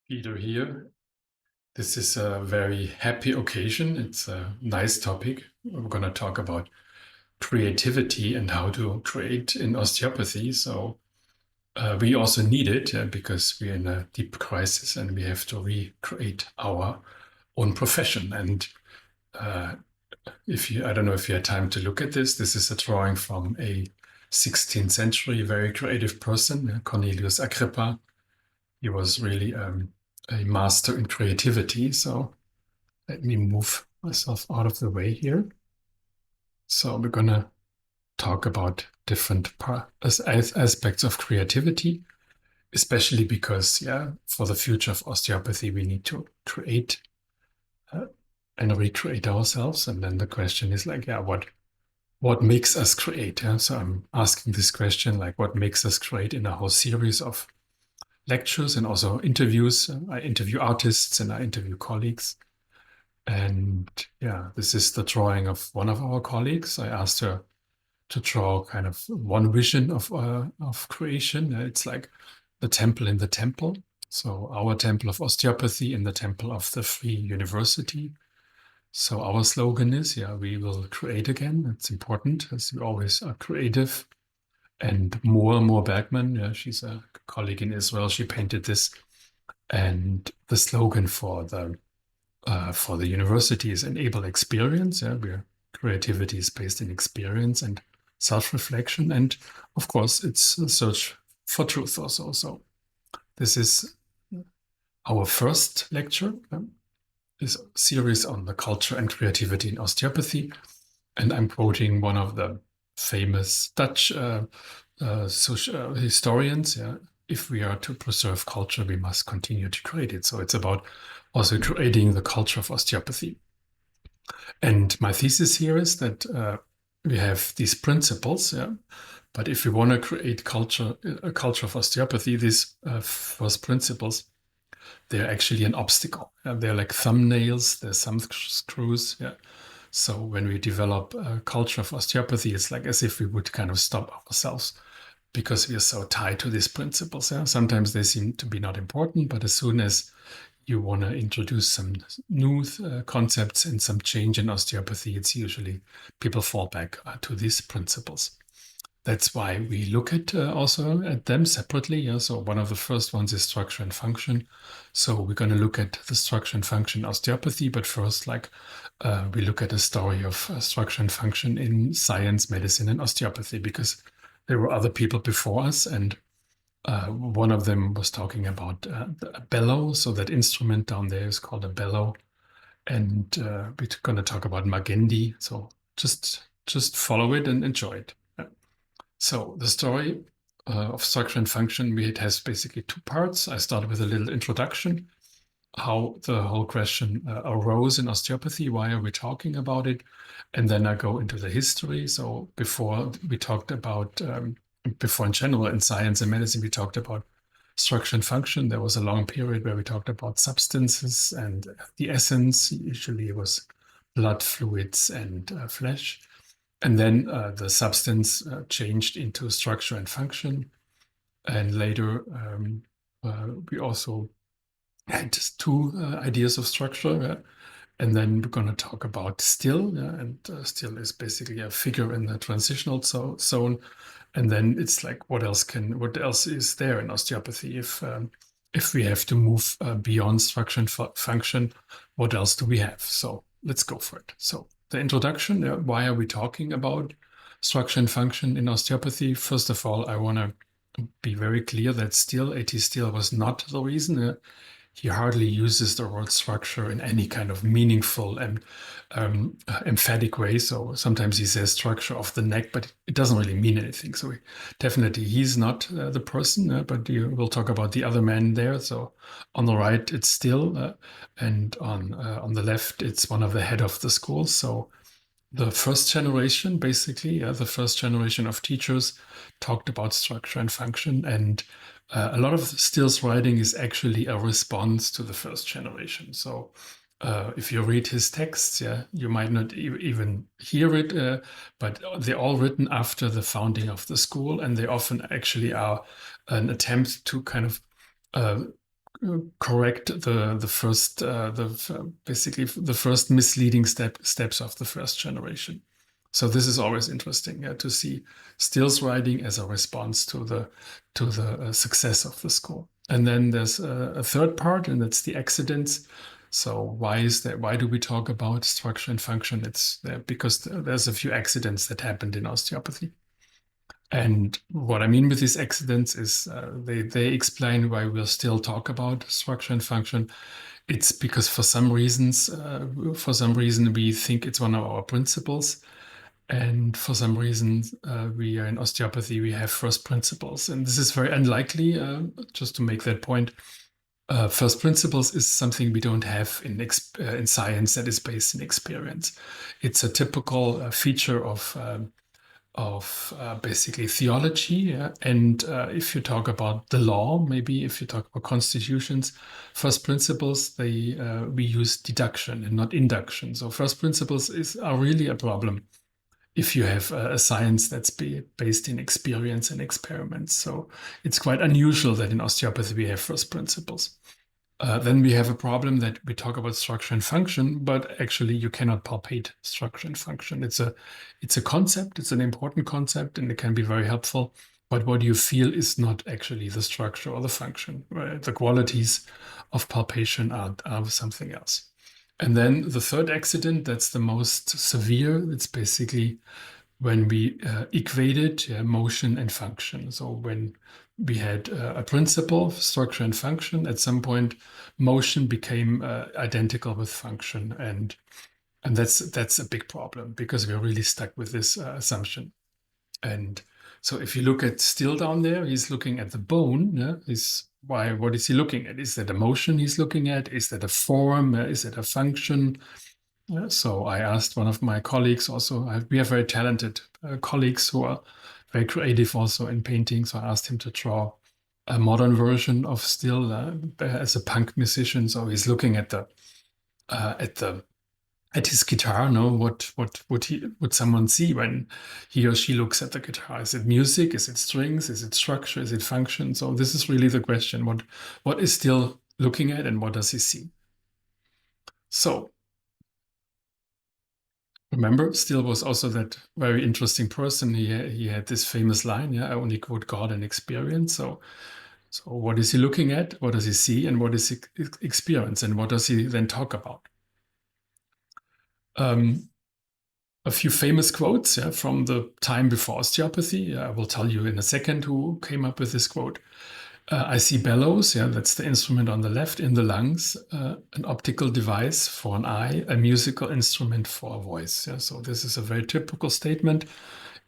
Peter here. This is a very happy occasion. It's a nice topic. We're going to talk about creativity and how to create in osteopathy. So we also need it because we're in a deep crisis and we have to recreate our own profession. And uh, I don't know if you had time to look at this. This is a drawing from a 16th century very creative person, Cornelius Agrippa. He was really a master in creativity. So let me move myself out of the way here. So we're going to talk about different aspects of creativity, especially because, yeah, for the future of osteopathy, we need to create uh, and recreate ourselves. And then the question is like, yeah, what makes us create? Yeah? So I'm asking this question, like, what makes us create in a whole series of lectures and also interviews. I interview artists and I interview colleagues. And yeah, this is the drawing of one of our colleagues. I asked her to draw kind of one vision of creation. It's like the temple in the temple. So our temple of osteopathy in the temple of the Free University. So our slogan is, yeah, we will create again. It's important as we always are creative. And more Bergman, yeah, she's a colleague in Israel. She painted this. And the slogan for the university is enable experience. Yeah, where creativity is based in experience and self-reflection, and of course, it's a search for truth also. So this is our first lecture. This series on the culture and creativity in osteopathy, and I'm quoting one of the famous Dutch historians. Yeah, if we are to preserve culture, we must continue to create it. So it's about also creating the culture of osteopathy. And my thesis here is that we have these principles, yeah. But if we want to create a culture of osteopathy, these first principles, they're actually an obstacle. They're like thumbnails. There's some screws. Yeah. So when we develop a culture of osteopathy, it's like as if we would kind of stop ourselves because we are so tied to these principles. Yeah? Sometimes they seem to be not important, but as soon as you want to introduce some new concepts and some change in osteopathy, it's usually people fall back to these principles. That's why we look at also at them separately. Yeah? So one of the first ones is structure and function. So we're going to look at the structure and function osteopathy, but first, like we look at the story of structure and function in science, medicine, and osteopathy, because there were other people before us, and one of them was talking about a bellow. So that instrument down there is called a bellow, and we're going to talk about Magendie. So just follow it and enjoy it. So the story of structure and function, it has basically two parts. I start with a little introduction, how the whole question arose in osteopathy. Why are we talking about it? And then I go into the history. So before we talked about, before in general in science and medicine, we talked about structure and function. There was a long period where we talked about substances and the essence. Usually it was blood, fluids, and flesh. And then the substance changed into structure and function. And later, we also had two ideas of structure. And then we're going to talk about still. And still is basically a figure in the transitional zone. And then it's like, what else is there in osteopathy? If we have to move beyond structure and function, what else do we have? So let's go for it. So the introduction, why are we talking about structure and function in osteopathy? First of all, I want to be very clear that A.T. Still was not the reason. He hardly uses the word structure in any kind of meaningful and emphatic way. So sometimes he says structure of the neck, but it doesn't really mean anything. So definitely he's not the person, but we'll talk about the other man there. So on the right, it's Still, and on the left, it's one of the head of the school. So the first generation, basically, the first generation of teachers talked about structure and function. And a lot of Still's writing is actually a response to the first generation. So if you read his texts, yeah, you might not even hear it, but they're all written after the founding of the school, and they often actually are an attempt to kind of uh, correct the first basically the first misleading steps of the first generation. So this is always interesting, to see stills writing as a response to the success of the score. And then there's a third part, and that's the accidents. So why is that? Why do we talk about structure and function? It's because there's a few accidents that happened in osteopathy. And what I mean with these accidents is they explain why we'll still talk about structure and function. It's because for some reason, we think it's one of our principles. And for some reason, we are in osteopathy, we have first principles. And this is very unlikely, just to make that point. First principles is something we don't have in science that is based in experience. It's a typical feature of basically theology. Yeah? And if you talk about the law, maybe if you talk about constitutions, first principles, we use deduction and not induction. So first principles are really a problem if you have a science that's based in experience and experiments. So it's quite unusual that in osteopathy we have first principles. Then we have a problem that we talk about structure and function, but actually you cannot palpate structure and function. It's a concept, it's an important concept, and it can be very helpful. But what you feel is not actually the structure or the function. Right? The qualities of palpation are something else. And then the third accident, that's the most severe. It's basically when we equated motion and function. So when we had a principle, structure and function, at some point, motion became identical with function, and that's a big problem because we're really stuck with this assumption. And so if you look at Still down there, he's looking at the bone. Yeah? What is he looking at? Is that a motion he's looking at? Is that a form? Is it a function? So I asked one of my colleagues also, we have very talented colleagues who are very creative also in painting. So I asked him to draw a modern version of Still as a punk musician. So he's looking at his guitar. No, what would someone see when he or she looks at the guitar? Is it music? Is it strings? Is it structure? Is it function? So this is really the question. What is Still looking at, and what does he see? So remember, Still was also that very interesting person. He had this famous line, yeah, I only quote God and experience. So what is he looking at? What does he see? And what is he experience? And what does he then talk about? A few famous quotes, yeah, from the time before osteopathy. I will tell you in a second who came up with this quote. I see bellows, yeah, that's the instrument on the left, in the lungs, an optical device for an eye, a musical instrument for a voice. Yeah? So this is a very typical statement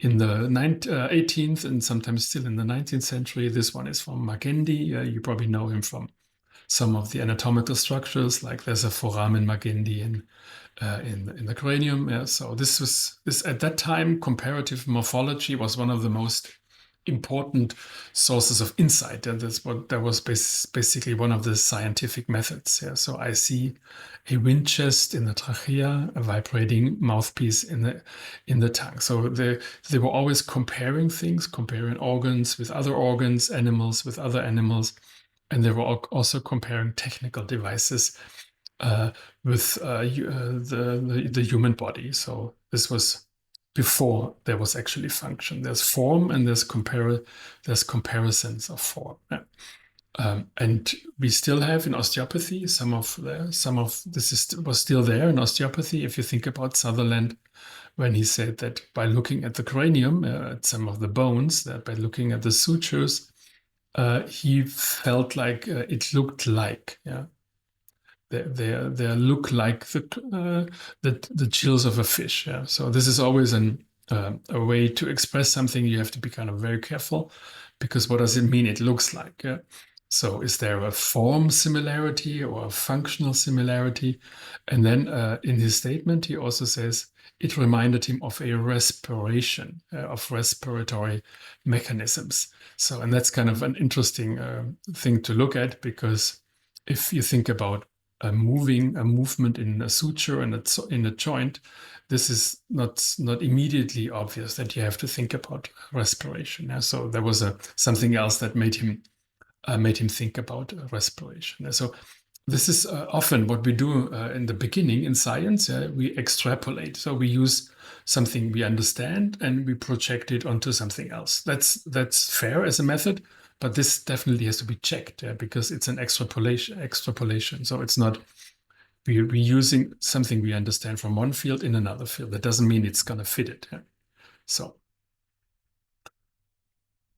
in the 18th and sometimes still in the 19th century. This one is from Magendie. You probably know him from some of the anatomical structures, like there's a foramen Magendie in the cranium. Yeah? So this at that time, comparative morphology was one of the most important sources of insight, and that was basically one of the scientific methods. Yeah? So I see a wind chest in the trachea, a vibrating mouthpiece in the tongue. So they were always comparing things, comparing organs with other organs, animals with other animals, and they were also comparing technical devices with the human body. So this was before there was actually function. There's form and there's comparisons of form. Yeah. And we still have in osteopathy some of this was still there in osteopathy. If you think about Sutherland, when he said that by looking at the cranium, at some of the bones, that by looking at the sutures, he felt like it looked like, yeah, they look like the gills of a fish. Yeah? So this is always a way to express something. You have to be kind of very careful, because what does it mean? It looks like. Yeah? So is there a form similarity or a functional similarity? And then in his statement, he also says it reminded him of a respiration, of respiratory mechanisms. So, and that's kind of an interesting thing to look at, because if you think about a movement in a suture and in a joint, this is not immediately obvious that you have to think about respiration. Yeah? So there was something else that made him made him think about respiration. So this is often what we do in the beginning in science. We extrapolate. So we use something we understand and we project it onto something else. That's fair as a method, but this definitely has to be checked because it's an extrapolation. Extrapolation. So it's not we're using something we understand from one field in another field. That doesn't mean it's going to fit it. So.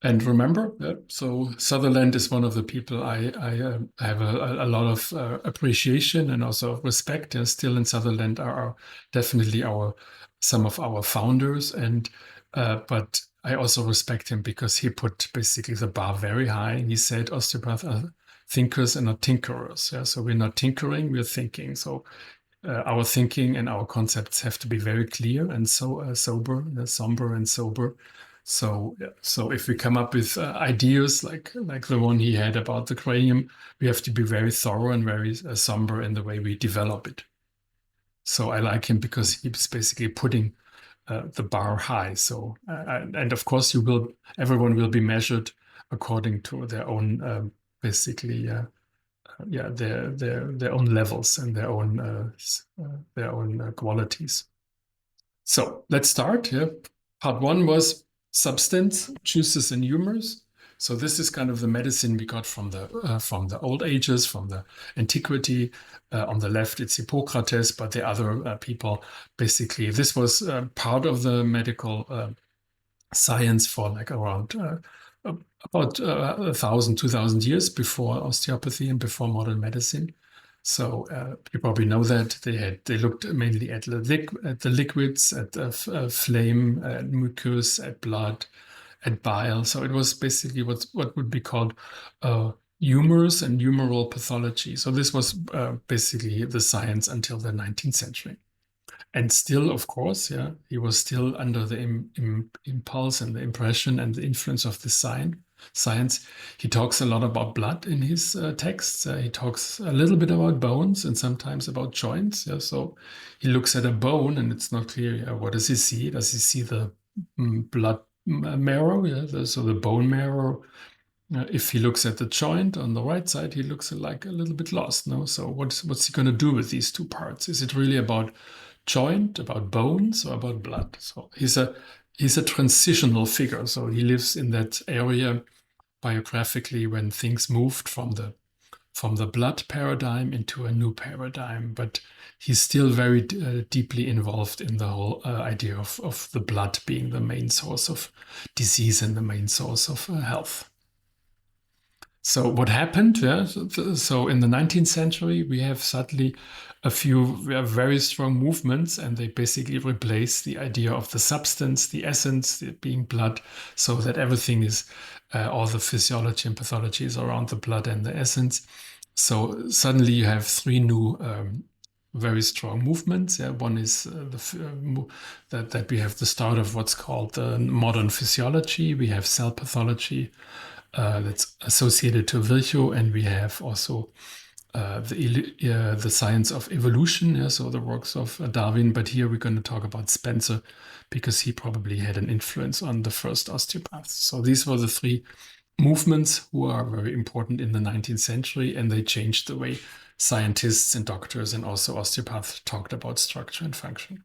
And remember, so Sutherland is one of the people I have a lot of appreciation and also respect. Still in Sutherland are definitely some of our founders, and but I also respect him because he put basically the bar very high. He said osteopaths are thinkers and not tinkerers. Yeah? So we're not tinkering, we're thinking. So our thinking and our concepts have to be very clear and so somber and sober. So, yeah, so if we come up with ideas like the one he had about the cranium, we have to be very thorough and very somber in the way we develop it. So I like him because he's basically putting the bar high. So and of course everyone will be measured according to their own basically yeah their own levels and their own qualities. So let's start. Yeah. Part one was substance, juices, and humors. So this is kind of the medicine we got from the old ages, from the antiquity. On the left, it's Hippocrates, but the other people basically this was part of the medical science for like around about 1,000, 2,000 years before osteopathy and before modern medicine. So you probably know that they looked mainly at the liquids, at flame, at mucus, at blood, at bile. So it was basically what would be called humors and humoral pathology. So this was basically the science until the 19th century. And still, of course, yeah, he was still under the impulse and the impression and the influence of the science. He talks a lot about blood in his texts. He talks a little bit about bones and sometimes about joints. Yeah, so he looks at a bone and it's not clear. Yeah, what does he see? Does he see the blood marrow? Yeah, so the bone marrow. If he looks at the joint on the right side, he looks like a little bit lost. No, so what's he going to do with these two parts? Is it really about joint, about bones, or about blood? So he's a transitional figure. So he lives in that area biographically when things moved from the blood paradigm into a new paradigm, but he's still very deeply involved in the whole idea of the blood being the main source of disease and the main source of health. So what happened? Yeah, so in the 19th century, we have suddenly we have very strong movements, and they basically replace the idea of the substance, the essence, it being blood, so that everything is all the physiology and pathology is around the blood and the essence. So suddenly you have three new very strong movements. Yeah, one is that we have the start of what's called the modern physiology. We have cell pathology that's associated to Virchow, and we have also the science of evolution, yeah, so the works of Darwin. But here we're going to talk about Spencer because he probably had an influence on the first osteopaths. So these were the three movements who are very important in the 19th century, and they changed the way scientists and doctors and also osteopaths talked about structure and function.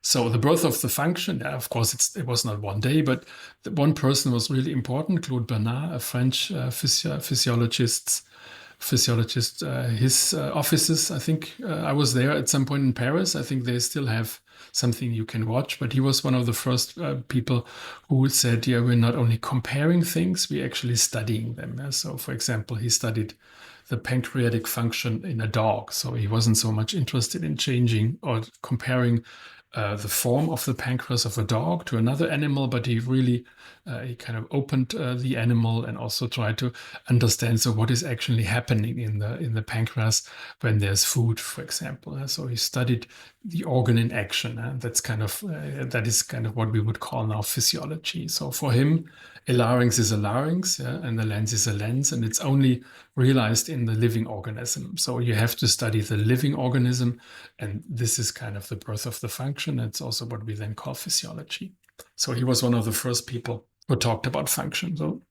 So the birth of the function, of course, it was not one day, but one person was really important, Claude Bernard, a French physiologist. His offices, I think I was there at some point in Paris. I think they still have something you can watch, but he was one of the first people who said, yeah, we're not only comparing things, we're actually studying them. So, for example, he studied the pancreatic function in a dog. So he wasn't so much interested in changing or comparing the form of the pancreas of a dog to another animal, but he kind of opened the animal and also tried to understand so what is actually happening in the pancreas when there's food, for example. So he studied the organ in action, and that is kind of what we would call now physiology. So for him, a larynx is a larynx, and the lens is a lens, and it's only realized in the living organism. So you have to study the living organism, and this is kind of the birth of the function. It's also what we then call physiology. So he was one of the first people who talked about function. So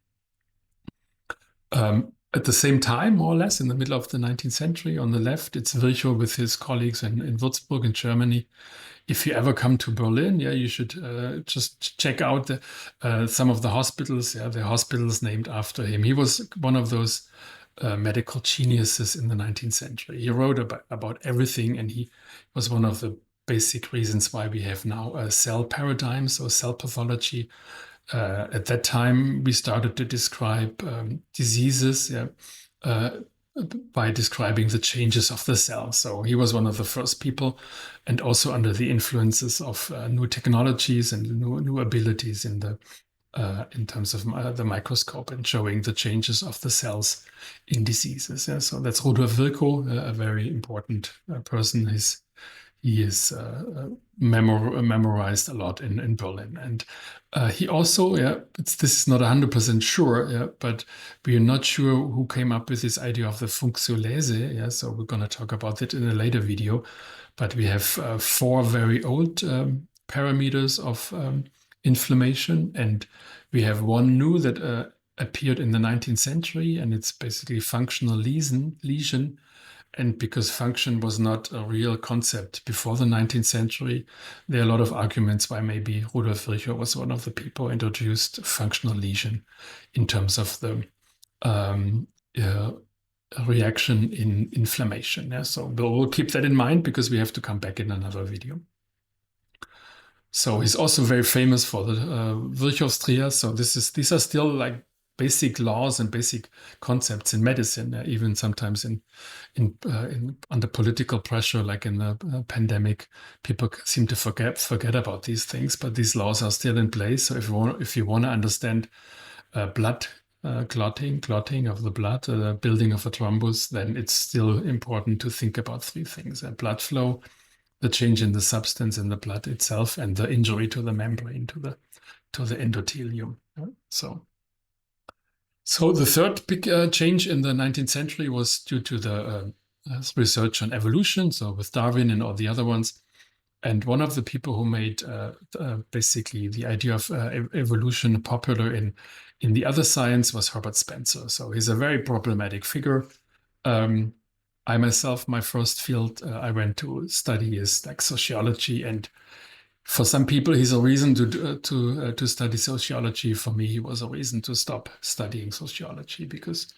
At the same time, more or less, in the middle of the 19th century, on the left, it's Virchow with his colleagues in Würzburg in Germany. If you ever come to Berlin, yeah, you should just check out some of the hospitals. Yeah, the hospitals named after him. He was one of those medical geniuses in the 19th century. He wrote about everything, and he was one of the basic reasons why we have now cell paradigms or cell pathology. At that time, we started to describe diseases, yeah, uh, by describing the changes of the cell. So he was one of the first people, and also under the influences of new technologies and new abilities in terms of the microscope and showing the changes of the cells in diseases. Yeah? So that's Rudolf Virchow, a very important person. He is memorized a lot in Berlin. And he also, yeah, this is not 100% sure, yeah, but we are not sure who came up with this idea of the Funktiolese. Yeah, so we're going to talk about it in a later video. But we have four very old parameters of inflammation, and we have one new that appeared in the 19th century, and it's basically functional lesion. And because function was not a real concept before the 19th century, there are a lot of arguments why maybe Rudolf Virchow was one of the people who introduced functional lesion in terms of the um, uh, reaction in inflammation. Yeah? So we'll keep that in mind because we have to come back in another video. So he's also very famous for the Virchow's trias. So these are still like basic laws and basic concepts in medicine, even sometimes under political pressure, like in the pandemic, people seem to forget about these things. But these laws are still in place. So if you want to understand blood clotting of the blood, the building of a thrombus, then it's still important to think about three things: blood flow, the change in the substance in the blood itself, and the injury to the membrane, to the endothelium. So. So the third big change in the 19th century was due to the research on evolution, so with Darwin and all the other ones. And one of the people who made basically the idea of evolution popular in the other science was Herbert Spencer. So he's a very problematic figure. I myself, my first field I went to study is like sociology, and for some people, he's a reason to study sociology. For me, he was a reason to stop studying sociology because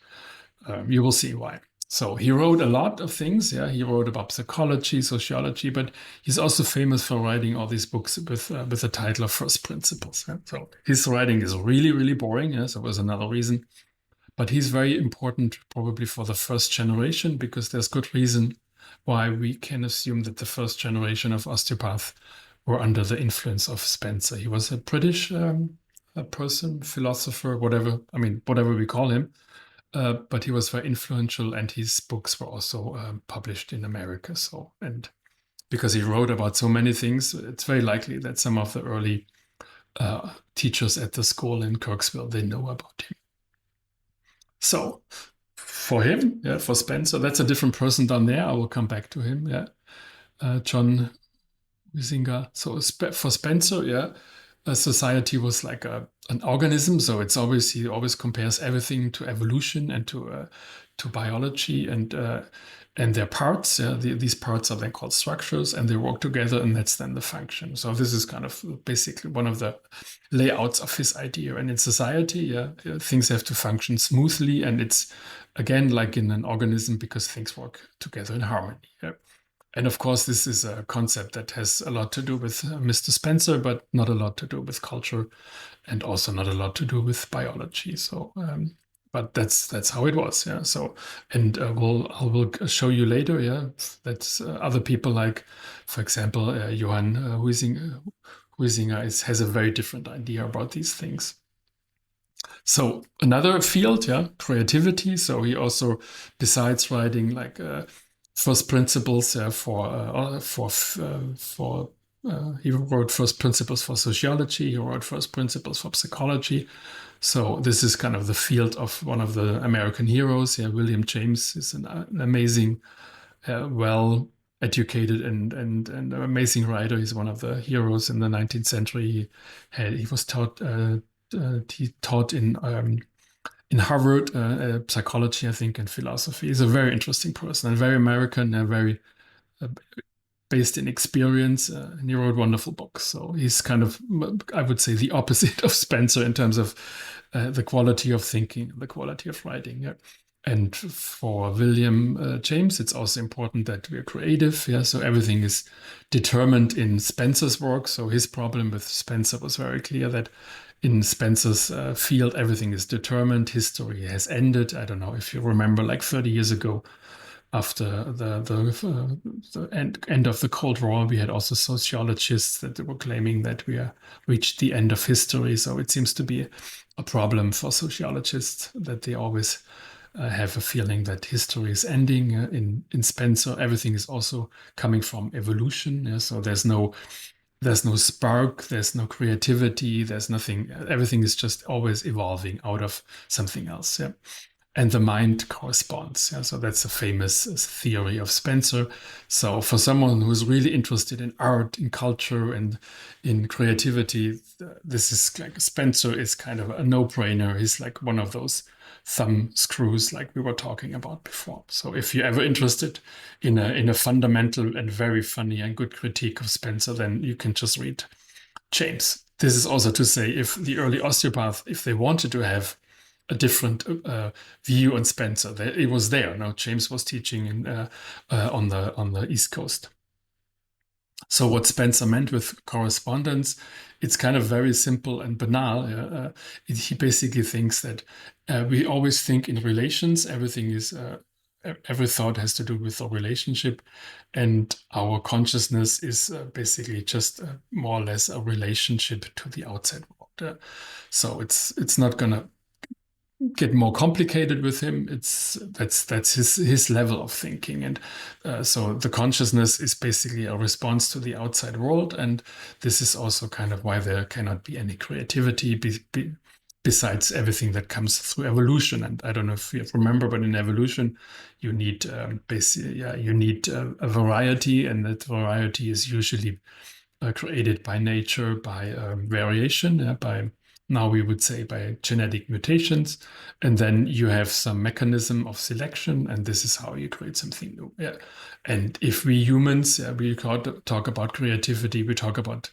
you will see why. So he wrote a lot of things. Yeah, he wrote about psychology, sociology, but he's also famous for writing all these books with the title of First Principles. Yeah? So his writing is really, really boring. Yeah, so that was another reason. But he's very important probably for the first generation because there's good reason why we can assume that the first generation of osteopaths were under the influence of Spencer. He was a British a person, philosopher, whatever. I mean, whatever we call him. But he was very influential, and his books were also published in America. So, and because he wrote about so many things, it's very likely that some of the early teachers at the school in Kirksville, they know about him. So, for him, yeah, for Spencer, that's a different person down there. I will come back to him. Yeah, John Huizinga. So for Spencer, yeah, a society was like an organism. So he always compares everything to evolution and to biology and their parts. Yeah, these parts are then called structures, and they work together, and that's then the function. So this is kind of basically one of the layouts of his idea. And in society, yeah, things have to function smoothly, and it's again like in an organism because things work together in harmony. Yeah. And of course, this is a concept that has a lot to do with Mr. Spencer, but not a lot to do with culture, and also not a lot to do with biology. So, but that's how it was. Yeah. So, and I will show you later. Yeah, that other people like, for example, Johann Huizinga has a very different idea about these things. So another field, yeah, creativity. So he also, besides writing like first principles he wrote first principles for sociology. He wrote first principles for psychology. So this is kind of the field of one of the American heroes. Yeah, William James is an amazing, well educated and amazing writer. He's one of the heroes in the 19th century. He was taught he taught in Harvard, psychology, I think, and philosophy. He's a very interesting person and very American and very uh, based in experience. And he wrote wonderful books. So he's kind of, I would say, the opposite of Spencer in terms of the quality of thinking, the quality of writing. Yeah. And for William James, it's also important that we're creative. Yeah, so everything is determined in Spencer's work. So his problem with Spencer was very clear that in Spencer's field, everything is determined. History has ended. I don't know if you remember, like 30 years ago, after the end of the Cold War, we had also sociologists that were claiming that we are reached the end of history. So it seems to be a problem for sociologists that they always have a feeling that history is ending. In Spencer, everything is also coming from evolution. Yeah? So there's no spark, there's no creativity, there's nothing. Everything is just always evolving out of something else. Yeah. And the mind corresponds. Yeah? So that's a famous theory of Spencer. So for someone who's really interested in art, in culture, and in creativity, this is like Spencer is kind of a no-brainer. He's like one of those thumb screws like we were talking about before. So if you're ever interested in a fundamental and very funny and good critique of Spencer, then you can just read James. This is also to say if the early osteopath, if they wanted to have a different view on Spencer, it was there. Now James was teaching on the East Coast. So what Spencer meant with correspondence, it's kind of very simple and banal. He basically thinks that we always think in relations. Everything is every thought has to do with a relationship, and our consciousness is basically just more or less a relationship to the outside world. So it's not gonna get more complicated with him. That's his level of thinking, and so the consciousness is basically a response to the outside world, and this is also kind of why there cannot be any creativity besides everything that comes through evolution. And I don't know if you remember, but in evolution, you need basically you need a variety, and that variety is usually created by nature, by variation, by now we would say by genetic mutations, and then you have some mechanism of selection, and this is how you create something new. Yeah. And if we humans, we talk about creativity, we talk about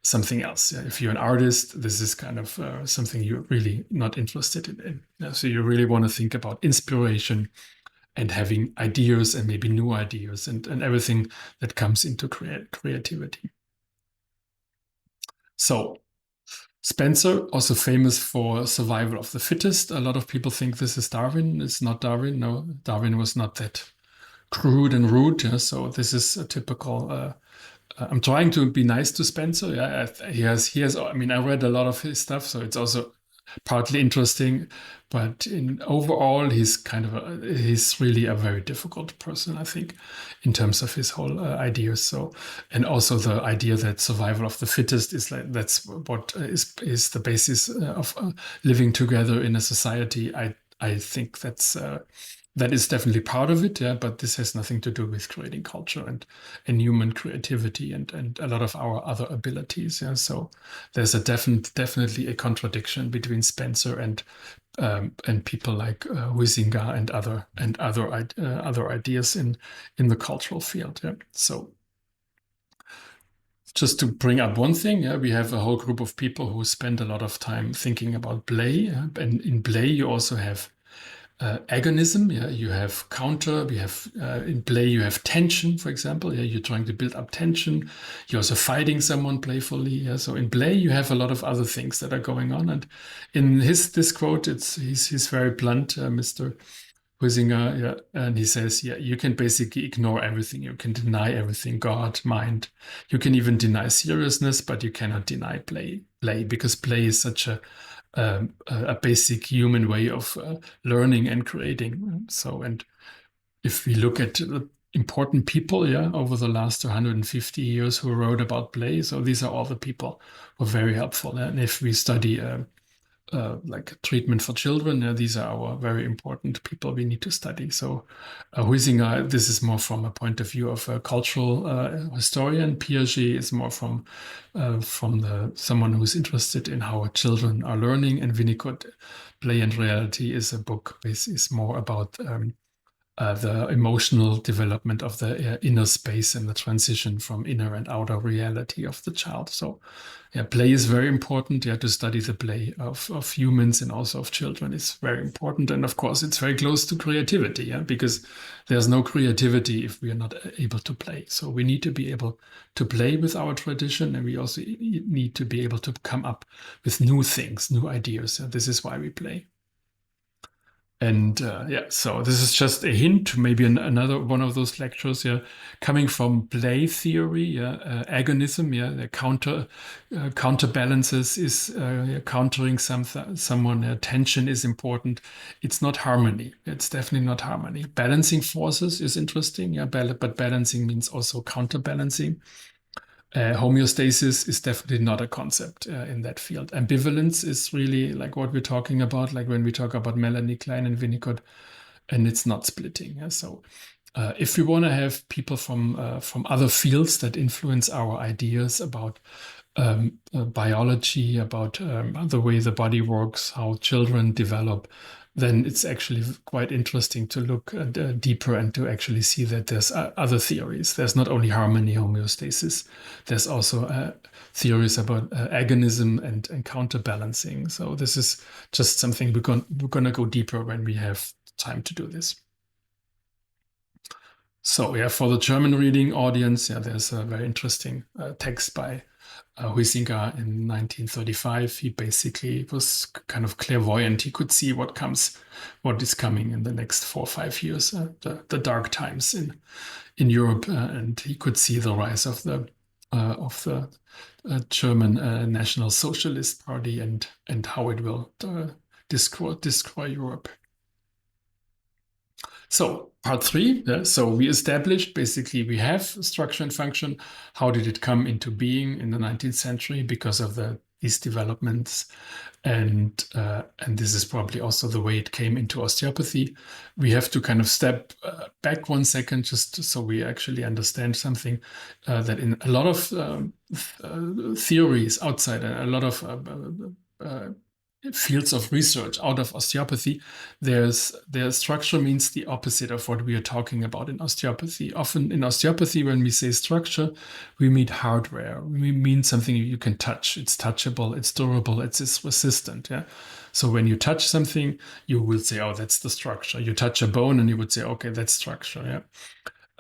something else. Yeah. If you're an artist, this is kind of something you're really not interested in. Yeah. So you really want to think about inspiration and having ideas and maybe new ideas and everything that comes into creativity. So Spencer, also famous for survival of the fittest. A lot of people think this is Darwin. It's not Darwin. No, Darwin was not that crude and rude. Yeah? So this is a typical. I'm trying to be nice to Spencer. Yeah, he has. I mean, I read a lot of his stuff, so it's also partly interesting. But in overall, he's really a very difficult person, I think, in terms of his whole ideas. So, and also the idea that survival of the fittest is like that's what is the basis of living together in a society. I think that is definitely part of it, yeah, but this has nothing to do with creating culture and human creativity and a lot of our other abilities. Yeah. So there's a definitely a contradiction between Spencer and people like Huizinga and other ideas in the cultural field. Yeah. So just to bring up one thing, yeah, we have a whole group of people who spend a lot of time thinking about play, yeah? And in play you also have agonism. Yeah, you have counter. We have in play you have tension, for example. Yeah, you're trying to build up tension. You're also fighting someone playfully. Yeah, so in play you have a lot of other things that are going on. And in this quote, he's very blunt, Mr. Huizinga, yeah, and he says, yeah, you can basically ignore everything. You can deny everything, God, mind. You can even deny seriousness, but you cannot deny play. Play because play is such a basic human way of learning and creating. So, and if we look at the important people, yeah, over the last 150 years who wrote about play, so these are all the people who are very helpful. And if we study like treatment for children. These are our very important people we need to study. So Huizinga, this is more from a point of view of a cultural historian. Piaget is more from someone who's interested in how children are learning. And Winnicott, Play and Reality, is a book is more about the emotional development of the inner space and the transition from inner and outer reality of the child. So, yeah, play is very important. Yeah, to study the play of humans and also of children is very important. And of course, it's very close to creativity. Yeah, because there's no creativity if we are not able to play. So we need to be able to play with our tradition, and we also need to be able to come up with new things, new ideas. And this is why we play. And yeah, so this is just a hint to maybe another one of those lectures. Yeah, coming from play theory, yeah, agonism, yeah, the counterbalances is yeah, countering someone. Tension is important. It's not harmony. It's definitely not harmony. Balancing forces is interesting, yeah, but balancing means also counterbalancing. Homeostasis is definitely not a concept in that field. Ambivalence is really like what we're talking about, like when we talk about Melanie Klein and Winnicott, and it's not splitting. Yeah? So, if we want to have people from other fields that influence our ideas about biology, about the way the body works, how children develop, then it's actually quite interesting to look deeper and to actually see that there's other theories. There's not only harmony, homeostasis, there's also theories about agonism and counterbalancing. So this is just something we're going to go deeper when we have time to do this. So yeah, for the German reading audience, yeah, there's a very interesting text by Huizinga in 1935. He basically was kind of clairvoyant. He could see what is coming in the next 4 or 5 years, the dark times in Europe, and he could see the rise of the German National Socialist Party and how it will destroy Europe. So part three, yeah, so we established basically we have structure and function. How did it come into being in the 19th century because of these developments? And this is probably also the way it came into osteopathy. We have to kind of step back 1 second just so we actually understand something that in a lot of theories outside, a lot of fields of research out of osteopathy, their structure means the opposite of what we are talking about in osteopathy. Often in osteopathy, when we say structure, we mean hardware. We mean something you can touch. It's touchable, it's durable, it's resistant. Yeah. So when you touch something, you will say, "Oh, that's the structure." You touch a bone, and you would say, "Okay, that's structure."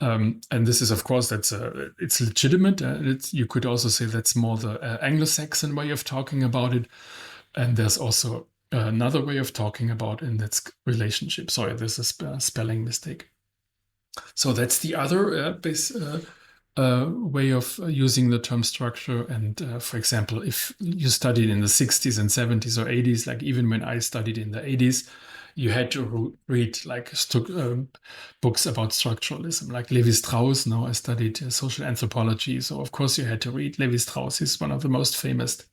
Yeah. And this is, of course, it's legitimate. You could also say that's more the Anglo-Saxon way of talking about it. And there's also another way of talking about, and that's relationship. Sorry, this is a spelling mistake. So that's the other way of using the term structure. And for example, if you studied in the 60s and 70s or 80s, like even when I studied in the 80s, you had to read like books about structuralism, like Levi-Strauss. Now I studied social anthropology, so of course you had to read Levi-Strauss. He's one of the most famous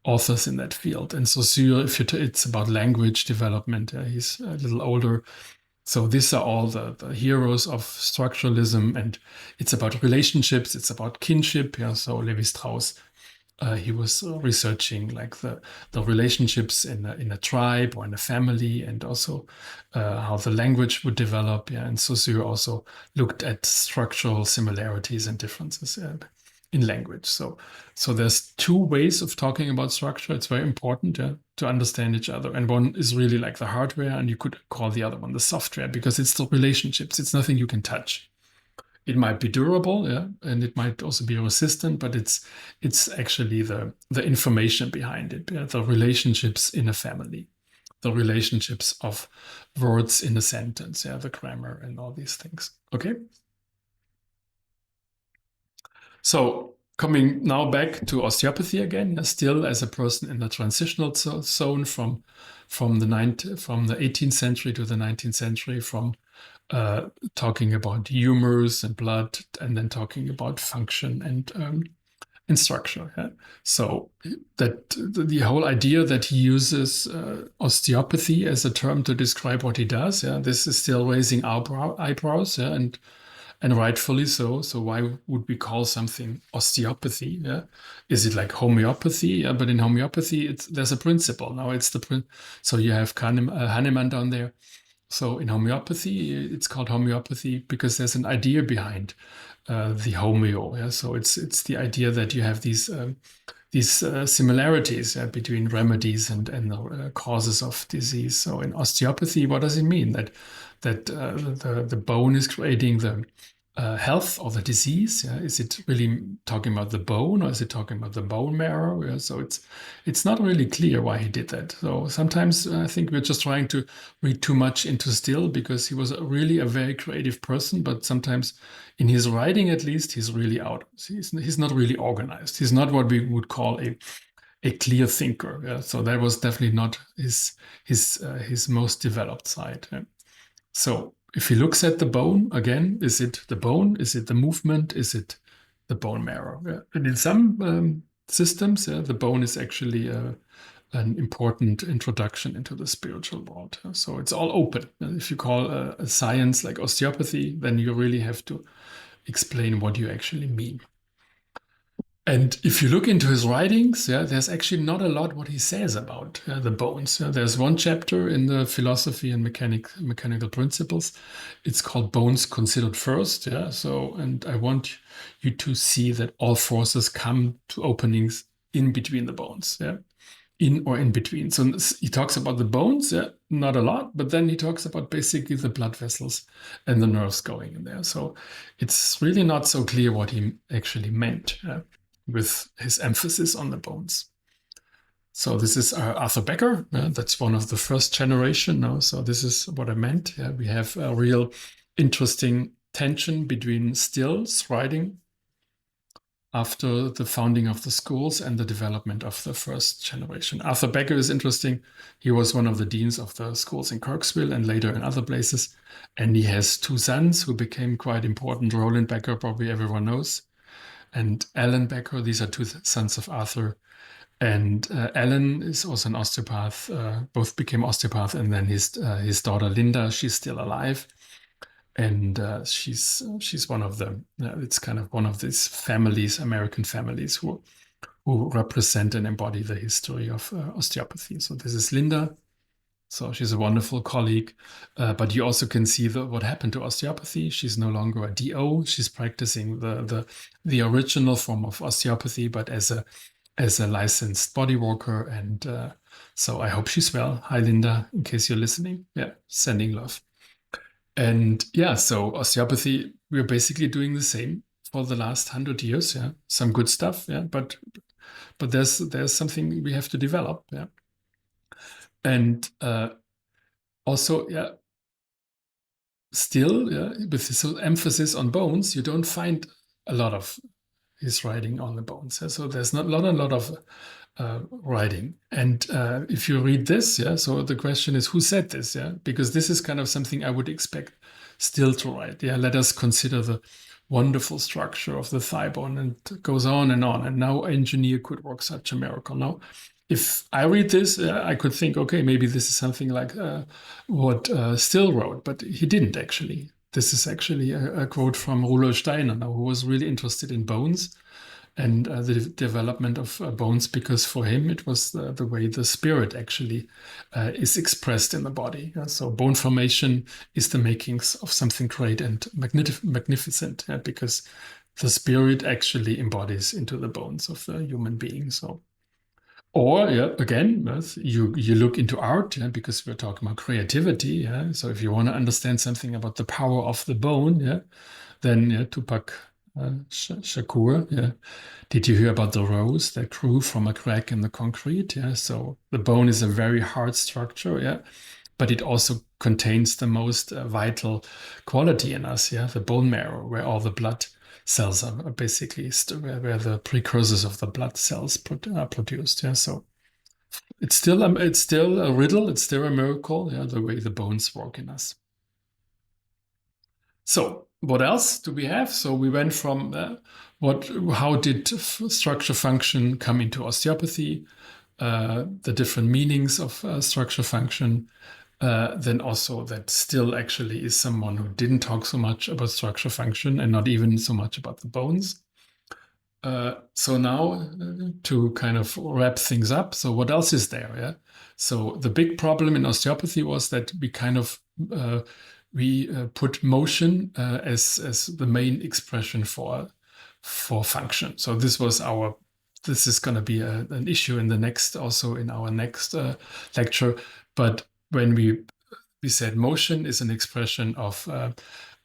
authors in that field. And Saussure, it's about language development. He's a little older. So these are all the heroes of structuralism, and it's about relationships. It's about kinship. Yeah. So Levi-Strauss, he was researching like the relationships in a tribe or in a family, and also how the language would develop. Yeah. And Saussure also looked at structural similarities and differences in language. So there's two ways of talking about structure. It's very important to understand each other. And one is really like the hardware, and you could call the other one the software, because it's the relationships. It's nothing you can touch. It might be durable, yeah, and it might also be resistant, but it's actually the information behind it, yeah? The relationships in a family, the relationships of words in a sentence, yeah, the grammar and all these things. Okay. So coming now back to osteopathy again, still as a person in the transitional zone from the 18th century to the 19th century, from talking about humors and blood, and then talking about function in structure. Yeah? So that the whole idea that he uses osteopathy as a term to describe what he does, yeah, this is still raising eyebrows, yeah, and rightfully so. So why would we call something osteopathy? Yeah? Is it like homeopathy? Yeah, but in homeopathy, there's a principle. Now it's so you have Hahnemann down there. So in homeopathy, it's called homeopathy because there's an idea behind the homeo. Yeah? So it's the idea that you have these similarities between remedies and causes of disease. So in osteopathy, what does it mean? That the bone is creating the health or the disease? Yeah? Is it really talking about the bone or is it talking about the bone marrow? Yeah? So it's not really clear why he did that. So sometimes I think we're just trying to read too much into Still because he was really a very creative person, but sometimes in his writing at least he's really out. He's not really organized. He's not what we would call a clear thinker. Yeah? So that was definitely not his most developed side. Yeah? So if he looks at the bone again, is it the bone? Is it the movement? Is it the bone marrow? Yeah. And in some systems, the bone is actually an important introduction into the spiritual world. So it's all open. And if you call a science like osteopathy, then you really have to explain what you actually mean. And if you look into his writings, yeah, there's actually not a lot what he says about the bones. There's one chapter in the Philosophy and Mechanical Principles. It's called Bones Considered First. Yeah. So, and I want you to see that all forces come to openings in between the bones. Yeah. In or in between. So he talks about the bones, yeah, not a lot, but then he talks about basically the blood vessels and the nerves going in there. So it's really not so clear what he actually meant with his emphasis on the bones. So this is Arthur Becker. That's one of the first generation. No? So this is what I meant. Yeah? We have a real interesting tension between Still's writing after the founding of the schools and the development of the first generation. Arthur Becker is interesting. He was one of the deans of the schools in Kirksville and later in other places. And he has two sons who became quite important. Roland Becker, probably everyone knows, and Alan Becker. These are two sons of Arthur. And Alan is also an osteopath. Both became osteopath. And then his daughter, Linda, she's still alive. And she's one of them. It's kind of one of these families, American families, who represent and embody the history of osteopathy. So this is Linda. So she's a wonderful colleague, but you also can see what happened to osteopathy. She's no longer a DO. She's practicing the original form of osteopathy, but as a licensed body worker. And so I hope she's well. Hi, Linda, in case you're listening. Yeah, sending love. And yeah, so osteopathy, we're basically doing the same for the last 100 years. Yeah, some good stuff. Yeah, but there's something we have to develop. Yeah, and also yeah, still yeah, with this emphasis on bones, you don't find a lot of his writing on the bones. Yeah? So there's not a lot of writing. And if you read this, yeah, so the question is, who said this? Yeah, because this is kind of something I would expect Still to write. Yeah, let us consider the wonderful structure of the thigh bone, and it goes on and on. And now engineer could work such a miracle. Now, if I read this, I could think, okay, maybe this is something like what Still wrote, but he didn't actually. This is actually a quote from Rudolf Steiner, now, who was really interested in bones and the development of bones, because for him it was the way the spirit actually is expressed in the body. So bone formation is the makings of something great and magnificent, because the spirit actually embodies into the bones of the human being. So, or yeah, again, you look into art, because we're talking about creativity. Yeah? So if you want to understand something about the power of the bone, yeah, then Tupac Shakur, yeah. Did you hear about the rose that grew from a crack in the concrete? Yeah, so the bone is a very hard structure, yeah, but it also contains the most vital quality in us, yeah, the bone marrow, where all the blood cells are basically where the precursors of the blood cells are produced. Yeah, so it's still a riddle, it's still a miracle, yeah, the way the bones work in us. So what else do we have? So we went from how did structure function come into osteopathy, the different meanings of structure function, then also that still actually is someone who didn't talk so much about structure function and not even so much about the bones. So now to kind of wrap things up, so what else is there? Yeah. So the big problem in osteopathy was that we kind of put motion as the main expression for function. So this is going to be an issue in the next, also in our next lecture. But when we said motion is an expression of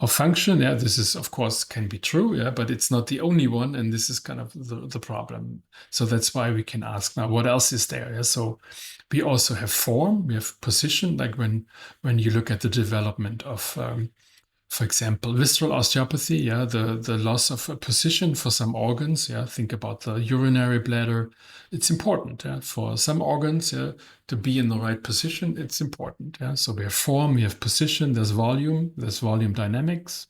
function. Yeah, this is of course can be true. Yeah, but it's not the only one, and this is kind of the problem. So that's why we can ask now, what else is there? Yeah, so we also have form, we have position. Like when you look at the development of for example, visceral osteopathy, yeah, the loss of a position for some organs, yeah, think about the urinary bladder. It's important, yeah, for some organs, yeah, to be in the right position. It's important, yeah. So we have form, we have position, there's volume dynamics,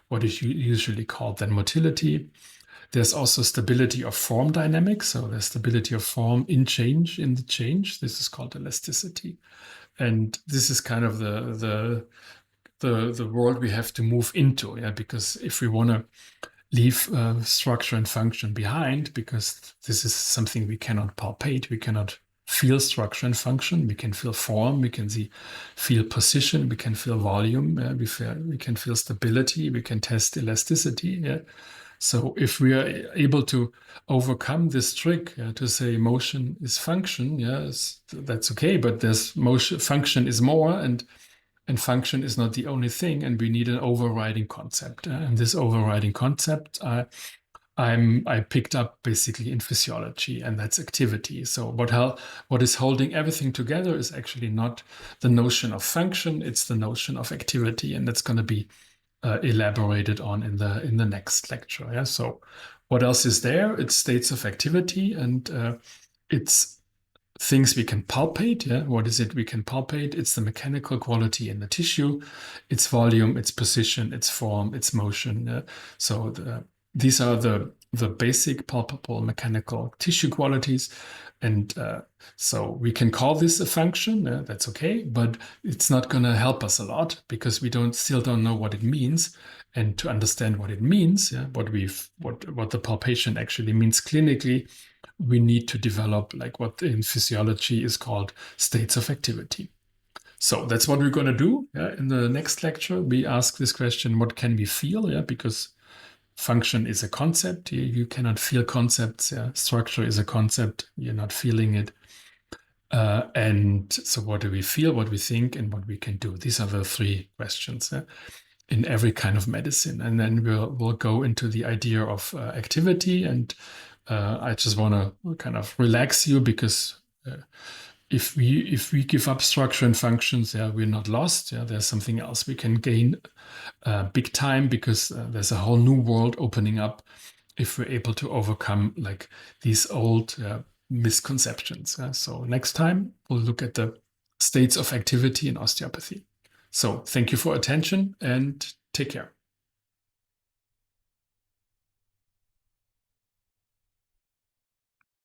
what is usually called then motility. There's also stability of form dynamics. So there's stability of form in the change. This is called elasticity. And this is kind of the world we have to move into, yeah, because if we want to leave structure and function behind, because this is something we cannot palpate, we cannot feel structure and function, we can feel form, we can feel position, we can feel volume, we can feel stability, we can test elasticity, yeah. So if we are able to overcome this trick, to say motion is function, yes, that's okay, but there's motion, function is more, and function is not the only thing, and we need an overriding concept. And this overriding concept I picked up basically in physiology, and that's activity. So what is holding everything together is actually not the notion of function; it's the notion of activity, and that's going to be elaborated on in the next lecture. Yeah. So what else is there? It's states of activity, and it's things we can palpate. Yeah, what is it we can palpate? It's the mechanical quality in the tissue, its volume, its position, its form, its motion. So these are the basic palpable mechanical tissue qualities, and so we can call this a function. That's okay, but it's not going to help us a lot because we still don't know what it means. And to understand what it means, yeah, what the palpation actually means clinically, we need to develop like what in physiology is called states of activity. So that's what we're going to do. Yeah? In the next lecture, we ask this question, what can we feel? Yeah, because function is a concept. You cannot feel concepts. Yeah? Structure is a concept. You're not feeling it. And so what do we feel, what we think, and what we can do? These are the three questions. In every kind of medicine. And then we'll go into the idea of activity. And I just want to kind of relax you because if we give up structure and functions, yeah, we're not lost. Yeah, there's something else we can gain big time because there's a whole new world opening up if we're able to overcome like these old misconceptions. So next time we'll look at the states of activity in osteopathy. So thank you for attention and take care.